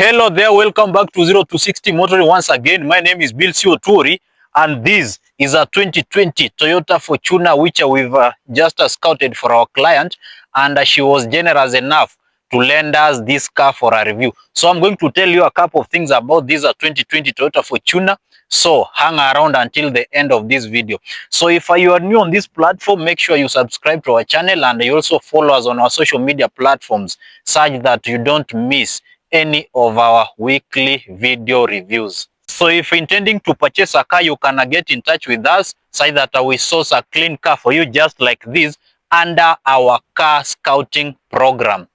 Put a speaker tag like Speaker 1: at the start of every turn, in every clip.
Speaker 1: Hello there, welcome back to 0 to 60 Motoring once again. My name is Bill Tori, and this is a 2020 Toyota Fortuner which we've just scouted for our client, and she was generous enough to lend us this car for a review. So I'm going to tell you a couple of things about this 2020 Toyota Fortuner. So hang around until the end of this video. So if you are new on this platform, make sure you subscribe to our channel and you also follow us on our social media platforms such that you don't miss any of our weekly video reviews. So if you're intending to purchase a car, you can get in touch with us so that we source a clean car for you just like this under our car scouting program.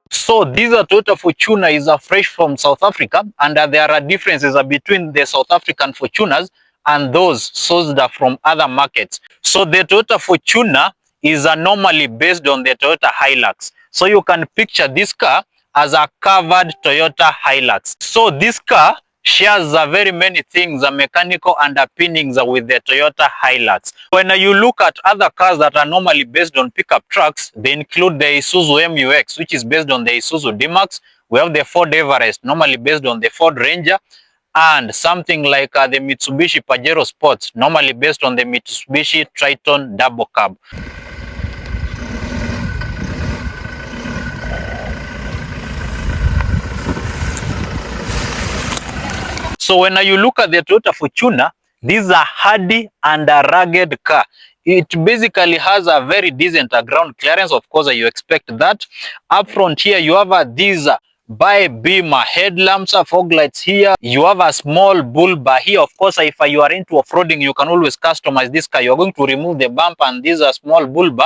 Speaker 1: So this Toyota Fortuner is fresh from South Africa, and there are differences between the South African Fortuners and those sourced from other markets. So the Toyota Fortuner is normally based on the Toyota Hilux. So you can picture this car as a covered Toyota Hilux. So this car shares very many things, mechanical underpinnings with the Toyota Hilux. When you look at other cars that are normally based on pickup trucks, they include the Isuzu MUX, which is based on the Isuzu D-Max. We have the Ford Everest, normally based on the Ford Ranger, and something like the Mitsubishi Pajero Sports, normally based on the Mitsubishi Triton Double Cab. So when you look at the Toyota Fortuner, this is a hardy and a rugged car. It basically has a very decent ground clearance. Of course, you expect that. Up front here, you have these bi-beam headlamps, fog lights here. You have a small bulb here. Of course, if you are into off-roading, you can always customize this car. You're going to remove the bumper and this small bulb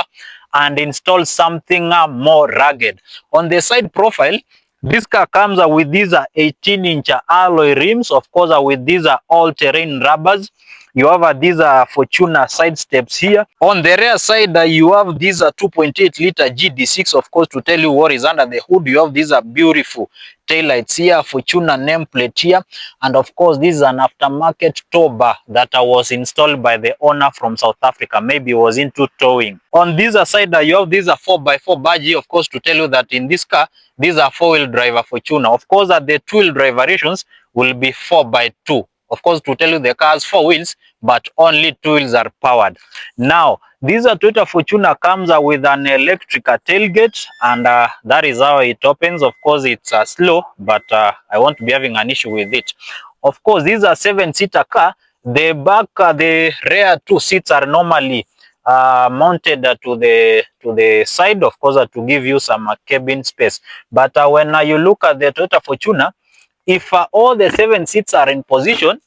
Speaker 1: and install something more rugged. On the side profile, this car comes with these 18-inch alloy rims, of course, with these all-terrain rubbers. You have these Fortuner side steps here. On the rear side, you have these 2.8-liter GD6, of course, to tell you what is under the hood. You have these beautiful taillights here, Fortuner nameplate here, and of course, this is an aftermarket tow bar that was installed by the owner from South Africa. Maybe it was into towing. On this side, you have this 4x4 badge here, of course, to tell you that in this car, these are four-wheel drive Fortuner. Of course, the two-wheel drive variations will be 4x2. Of course, to tell you the car has four wheels, but only two wheels are powered. Now, this Toyota Fortuner comes with an electric tailgate, and that is how it opens. Of course, it's slow, but I won't be having an issue with it. Of course, this is a 7-seater car. The back, the rear two seats are normally mounted to the side, of course, to give you some cabin space. But when you look at the Toyota Fortuner, if all the 7 seats are in position,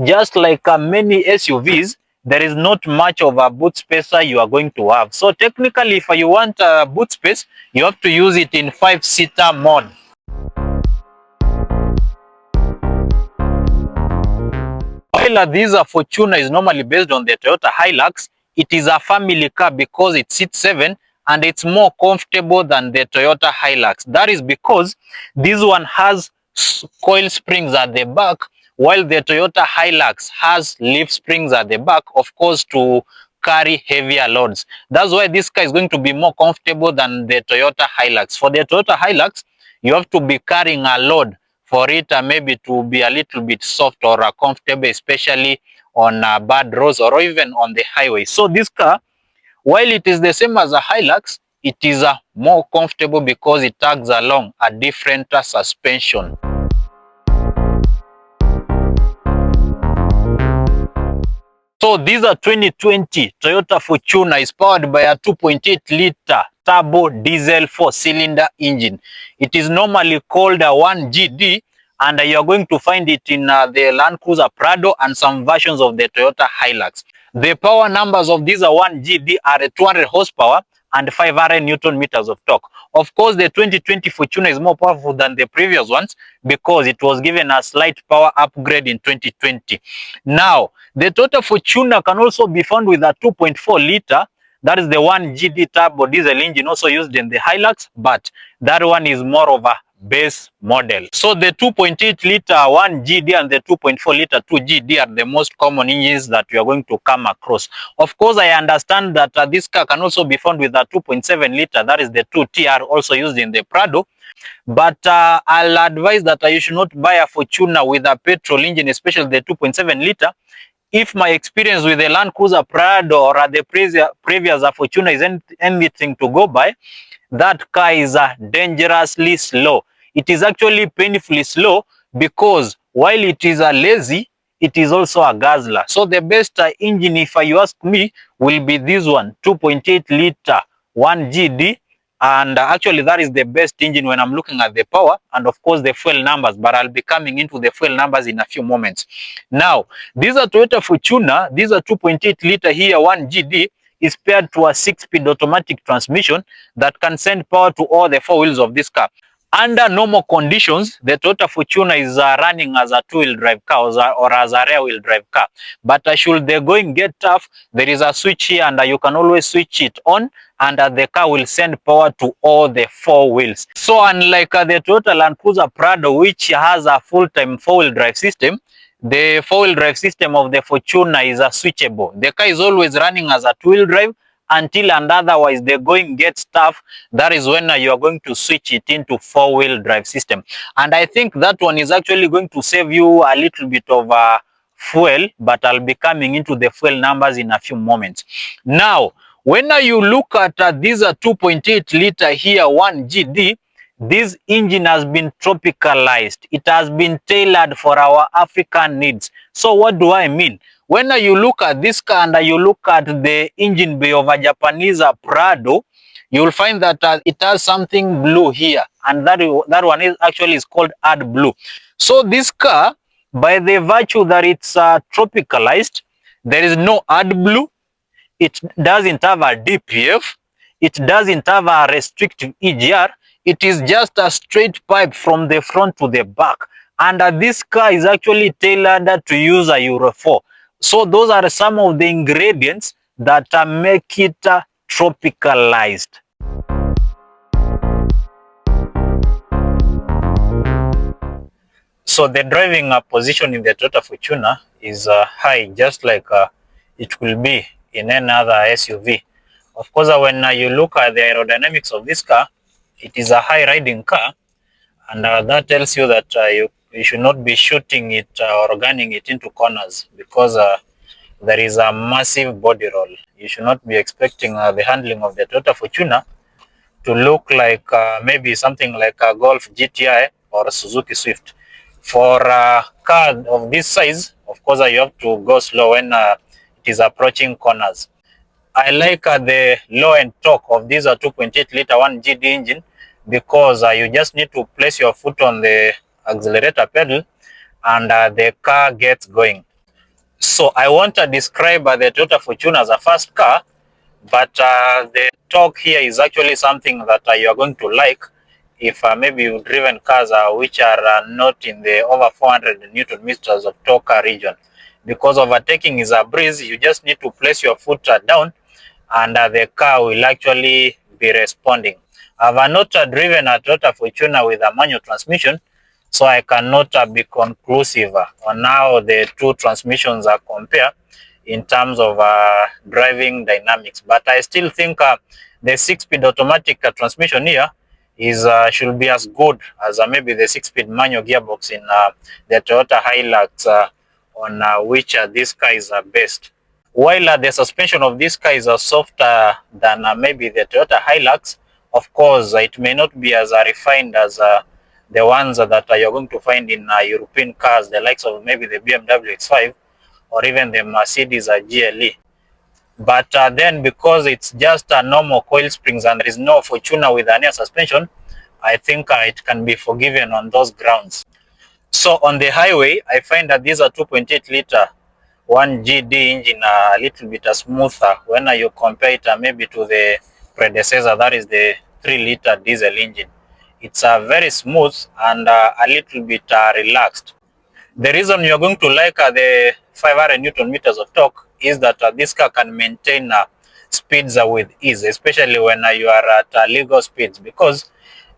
Speaker 1: just like many SUVs, there is not much of a boot space you are going to have. So technically, if you want boot space, you have to use it in 5-seater mode. While this Fortuner is normally based on the Toyota Hilux, it is a family car because it seats 7 and it's more comfortable than the Toyota Hilux. That is because this one has coil springs at the back, while the Toyota Hilux has leaf springs at the back, of course, to carry heavier loads. That's why this car is going to be more comfortable than the Toyota Hilux. For the Toyota Hilux, you have to be carrying a load for it maybe to be a little bit soft or comfortable, especially on bad roads or even on the highway. So this car, while it is the same as a Hilux, it is more comfortable because it tags along a different suspension. So this 2020 Toyota Fortuner is powered by a 2.8-liter turbo diesel 4-cylinder engine. It is normally called a 1GD, and you are going to find it in the Landcruiser Prado and some versions of the Toyota Hilux. The power numbers of this 1GD are 200 horsepower and 500 Newton meters of torque. Of course, the 2020 Fortuner is more powerful than the previous ones because it was given a slight power upgrade in 2020. Now, the Toyota Fortuner can also be found with a 2.4-liter, that is the 1GD turbo diesel engine also used in the Hilux, but that one is more of a base model. So the 2.8 liter 1GD and the 2.4 liter 2GD are the most common engines that you are going to come across. Of course, I understand that this car can also be found with a 2.7 liter, that is the 2TR, also used in the Prado. But I'll advise that you should not buy a Fortuner with a petrol engine, especially the 2.7 liter. If my experience with the Landcruiser Prado or the previous Fortuner is anything to go by, that car is dangerously slow. It is actually painfully slow because while it is lazy, it is also a guzzler. So the best engine, if you ask me, will be this one, 2.8 liter 1GD. And actually that is the best engine when I'm looking at the power and of course the fuel numbers, but I'll be coming into the fuel numbers in a few moments. Now, these are Toyota Fortuner, these are 2.8 liter here 1GD, is paired to a 6-speed automatic transmission that can send power to all the 4 wheels of this car. Under normal conditions, the Toyota Fortuner is running as a 2-wheel drive car or as a rear-wheel drive car. But should the going get tough, there is a switch here and you can always switch it on and the car will send power to all the 4 wheels. So unlike the Toyota Landcruiser Prado, which has a full-time 4-wheel drive system, the 4-wheel drive system of the Fortuner is switchable. The car is always running as a 2-wheel drive until and otherwise the going gets tough. That is when you are going to switch it into 4-wheel drive system. And I think that one is actually going to save you a little bit of fuel, but I'll be coming into the fuel numbers in a few moments. Now, when you look at these 2.8 liter here 1GD, this engine has been tropicalized. It has been tailored for our African needs. So what do I mean? When you look at this car and you look at the engine bay of a Japanese Prado, you'll find that it has something blue here, and that one is actually called AdBlue. So this car, by the virtue that it's tropicalized, there is no AdBlue. It doesn't have a DPF. It doesn't have a restrictive EGR. It is just a straight pipe from the front to the back. And this car is actually tailored to use a Euro 4. So those are some of the ingredients that make it tropicalized. So the driving position in the Toyota Fortuner is high, just like it will be in any other SUV. Of course, when you look at the aerodynamics of this car, it is a high riding car, and that tells you that you should not be shooting it or gunning it into corners because there is a massive body roll. You should not be expecting the handling of the Toyota Fortuner to look like maybe something like a Golf GTI or a Suzuki Swift. For a car of this size, of course, you have to go slow when it is approaching corners. I like the low-end torque of this 2.8 liter 1GD engine because you just need to place your foot on the accelerator pedal and the car gets going. So I want to describe the Toyota Fortuner as a fast car, but the torque here is actually something that you are going to like if maybe you've driven cars which are not in the over 400 Newton meters of torque region. Because overtaking is a breeze, you just need to place your foot down and the car will actually be responding. I've not driven a Toyota Fortuner with a manual transmission, so I cannot be conclusive on how the two transmissions are compared in terms of driving dynamics. But I still think the 6-speed automatic transmission here is should be as good as maybe the 6-speed manual gearbox in the Toyota Hilux on which this car is based. While the suspension of this car is softer than maybe the Toyota Hilux, of course, it may not be as refined as the ones that you're going to find in European cars, the likes of maybe the BMW X5 or even the Mercedes GLE. But then because it's just a normal coil springs and there is no Fortuner with an air suspension, I think it can be forgiven on those grounds. So on the highway, I find that these are 2.8 liter 1GD engine a little bit smoother when you compare it maybe to the predecessor, that is the 3-liter diesel engine. It's very smooth and a little bit relaxed. The reason you're going to like the 500 Newton meters of torque is that this car can maintain speeds with ease, especially when you are at legal speeds, because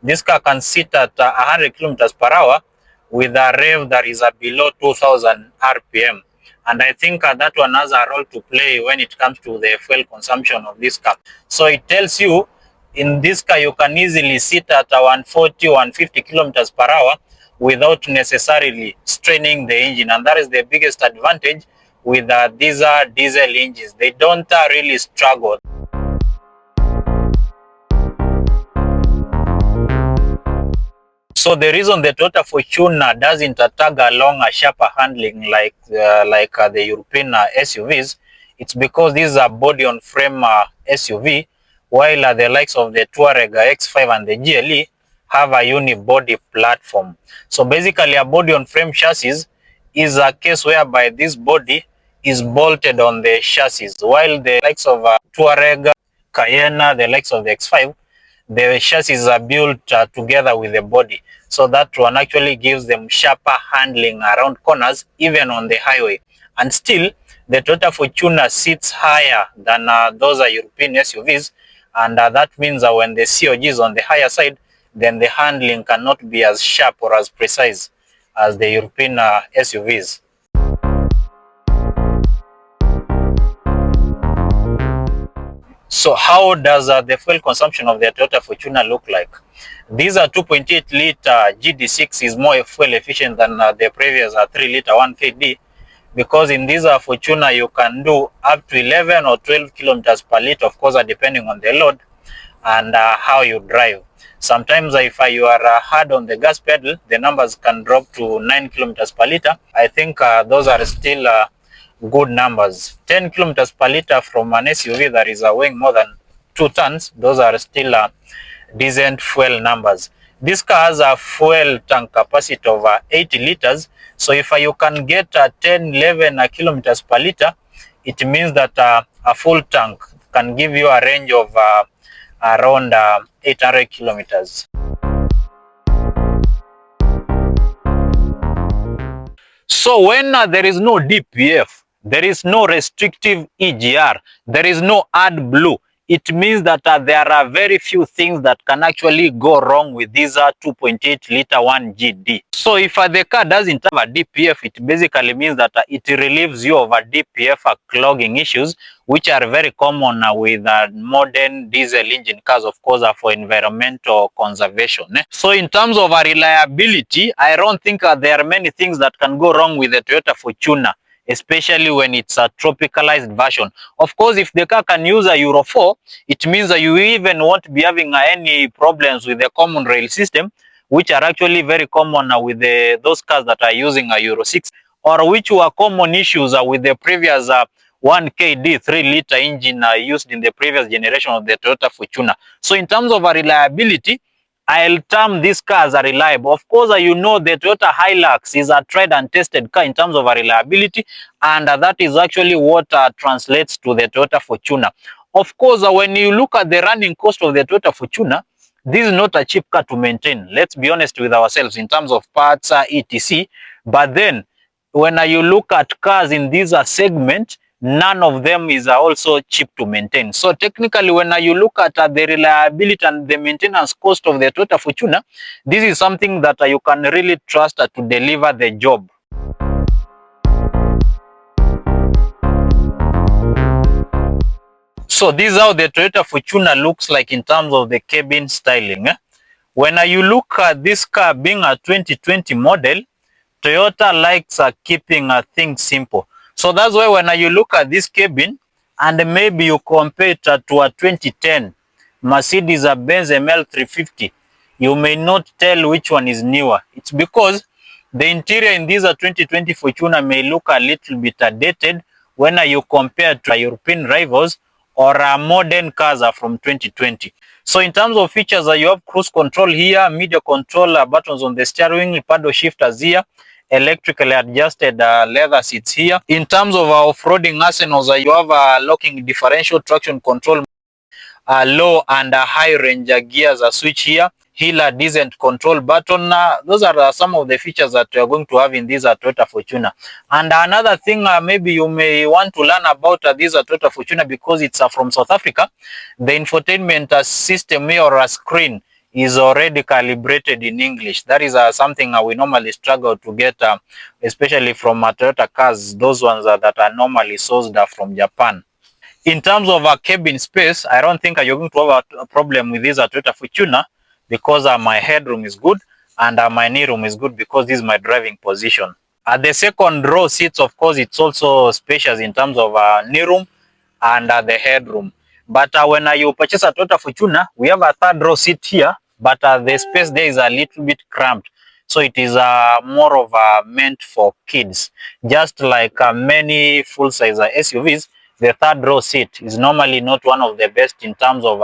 Speaker 1: This car can sit at 100 kilometers per hour with a rev that is below 2000 RPM. And I think that one has a role to play when it comes to the fuel consumption of this car. So it tells you in this car you can easily sit at 140, 150 kilometers per hour without necessarily straining the engine. And that is the biggest advantage with these diesel engines. They don't really struggle. So the reason the Toyota Fortuner doesn't tag along a sharper handling like the European SUVs, it's because this is a body-on-frame SUV, while the likes of the Touareg X5 and the GLE have a unibody platform. So basically a body-on-frame chassis is a case whereby this body is bolted on the chassis, while the likes of Touareg, Cayenne, the likes of the X5, the chassis are built together with the body. So that one actually gives them sharper handling around corners, even on the highway. And still, the Toyota Fortuner sits higher than those European SUVs. And that means that when the COG is on the higher side, then the handling cannot be as sharp or as precise as the European SUVs. So how does the fuel consumption of the Toyota Fortuner look like? These are 2.8 liter GD6 is more fuel efficient than the previous 3 liter 1KD, because in this Fortuner you can do up to 11 or 12 kilometers per liter, of course depending on the load and how you drive. Sometimes if you are hard on the gas pedal, the numbers can drop to 9 kilometers per liter. I think those are still good numbers. 10 kilometers per liter from an SUV that is weighing more than 2 tons, those are still decent fuel numbers. This car has a fuel tank capacity of 80 liters. So if you can get 10, 11 kilometers per liter, it means that a full tank can give you a range of around 800 kilometers. So when there is no DPF, there is no restrictive EGR, there is no AdBlue, it means that there are very few things that can actually go wrong with this 2.8 liter 1GD. So if the car doesn't have a DPF, it basically means that it relieves you of a DPF clogging issues, which are very common with modern diesel engine cars, of course, for environmental conservation. So in terms of reliability, I don't think there are many things that can go wrong with the Toyota Fortuner, especially when it's a tropicalized version. Of course, if the car can use a Euro 4, it means that you even won't be having any problems with the common rail system, which are actually very common with those cars that are using a Euro 6, or which were common issues with the previous 1KD 3 liter engine used in the previous generation of the Toyota Fortuner. So in terms of reliability, I'll term this car as a reliable. Of course, you know the Toyota Hilux is a tried and tested car in terms of reliability, and that is actually what translates to the Toyota Fortuner. Of course, when you look at the running cost of the Toyota Fortuner, this is not a cheap car to maintain. Let's be honest with ourselves in terms of parts, etc. But then, when you look at cars in this segment, none of them is also cheap to maintain. So technically, when you look at the reliability and the maintenance cost of the Toyota Fortuner, this is something that you can really trust to deliver the job. So this is how the Toyota Fortuner looks like in terms of the cabin styling. When you look at this car being a 2020 model, Toyota likes keeping things simple. So that's why when you look at this cabin and maybe you compare it to a 2010 Mercedes-Benz ML350, you may not tell which one is newer. It's because the interior in this 2020 Fortuner may look a little bit dated when you compare to European rivals or modern cars from 2020. So in terms of features, you have cruise control here, media control buttons on the steering wheel, paddle shifters here, electrically adjusted leather seats here. In terms of off-roading arsenals, you have locking differential, traction control, low and high range gears switch here, hill descent control button. Those are some of the features that you are going to have in this Toyota Fortuner. And another thing maybe you may want to learn about this Toyota Fortuner, because it's from South Africa, the infotainment system here or a screen is already calibrated in English. That is something we normally struggle to get, especially from Toyota cars, those ones that are normally sourced from Japan. In terms of cabin space, I don't think you're going to have a problem with this Toyota Fortuner, because my headroom is good and my knee room is good, because this is my driving position. The second row seats, of course, it's also spacious in terms of knee room and the headroom. But when you purchase a Toyota Fortuner, we have a third row seat here, but the space there is a little bit cramped. So it is more of meant for kids. Just like many full-size SUVs, the third row seat is normally not one of the best in terms of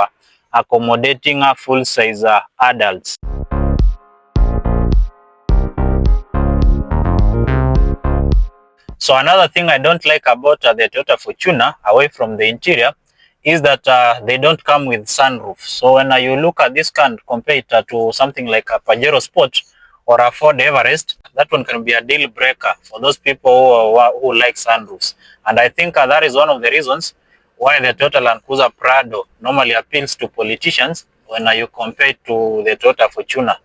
Speaker 1: accommodating full-size adults. So another thing I don't like about the Toyota Fortuner, away from the interior, is that they don't come with sunroof. So when you look at this car and compare it to something like a Pajero Sport or a Ford Everest, that one can be a deal breaker for those people who like sunroofs. And I think that is one of the reasons why the Toyota Landcruiser Prado normally appeals to politicians when you compare it to the Toyota Fortuner.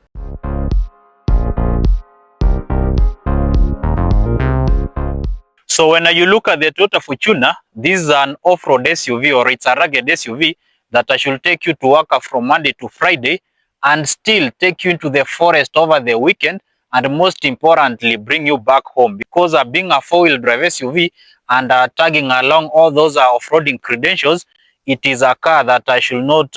Speaker 1: So when you look at the Toyota Fortuner, this is an off-road SUV, or it's a rugged SUV that should take you to work from Monday to Friday and still take you into the forest over the weekend, and most importantly bring you back home, because being a four-wheel drive SUV and tagging along all those off-roading credentials, it is a car that should not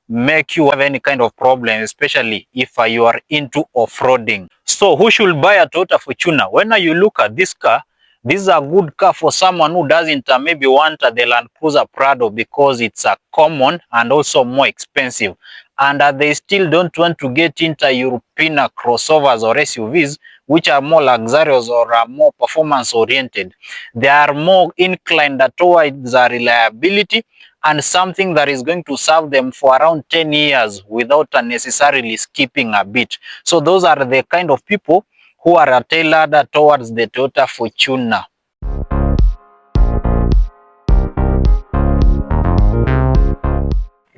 Speaker 1: make you have any kind of problem, especially if you are into off-roading. So who should buy a Toyota Fortuner? When you look at this car, this is a good car for someone who doesn't maybe want the Landcruiser Prado, because it's a common and also more expensive. And they still don't want to get into European crossovers or SUVs, which are more luxurious or are more performance oriented. They are more inclined towards reliability and something that is going to serve them for around 10 years without necessarily skipping a bit. So those are the kind of people who are tailored towards the Toyota Fortuner.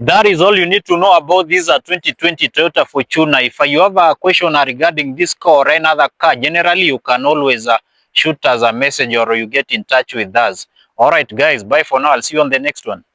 Speaker 1: That is all you need to know about this 2020 Toyota Fortuner. If you have a question regarding this car or any other car, generally you can always shoot us a message or you get in touch with us. Alright guys, bye for now. I'll see you on the next one.